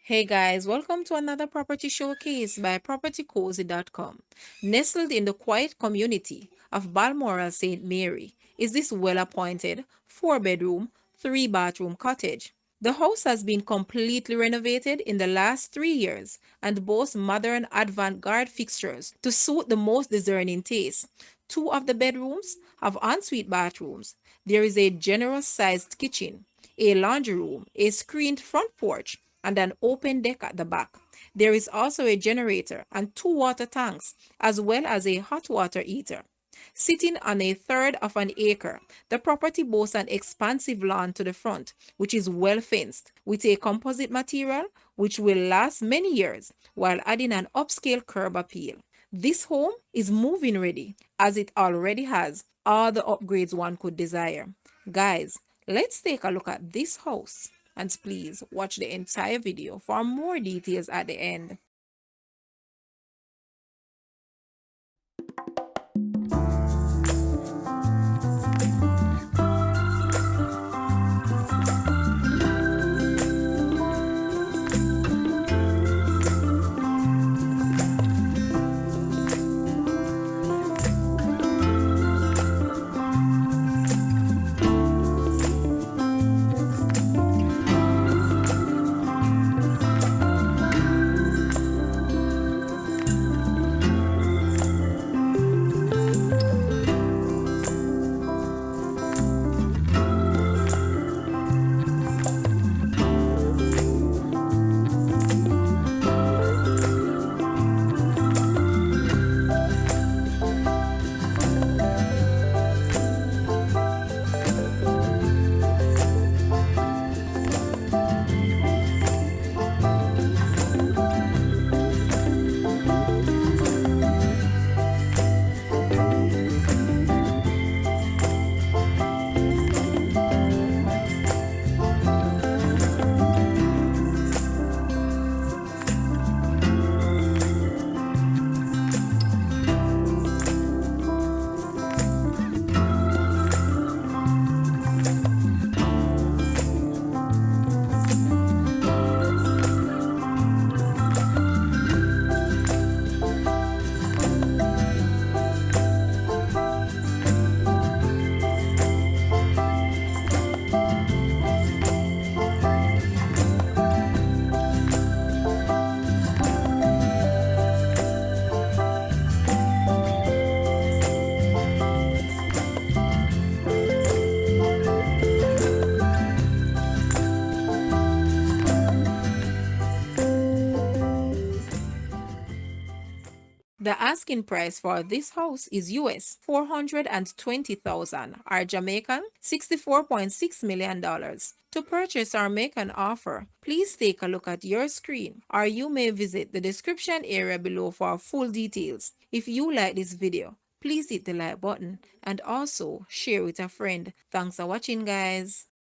Hey guys, welcome to another property showcase by propertycozy.com. Nestled in the quiet community of Balmoral, St. Mary, is this well-appointed 4-bedroom, 3-bathroom cottage. The house has been completely renovated in the last 3 years and boasts modern avant-garde fixtures to suit the most discerning taste. Two of the bedrooms have ensuite bathrooms. There is a generous-sized kitchen, a laundry room, a screened front porch, and an open deck at the back. There is also a generator and two water tanks, as well as a hot water heater. Sitting on a third of an acre, the property boasts an expansive lawn to the front, which is well fenced, with a composite material which will last many years while adding an upscale curb appeal. This home is move-in ready, as it already has all the upgrades one could desire. Guys, let's take a look at this house, and please watch the entire video for more details at the end. The asking price for this house is US 420,000 or Jamaican $64.6 million. To purchase or make an offer, please take a look at your screen, or you may visit the description area below for full details. If you like this video, please hit the like button and also share with a friend. Thanks for watching, guys.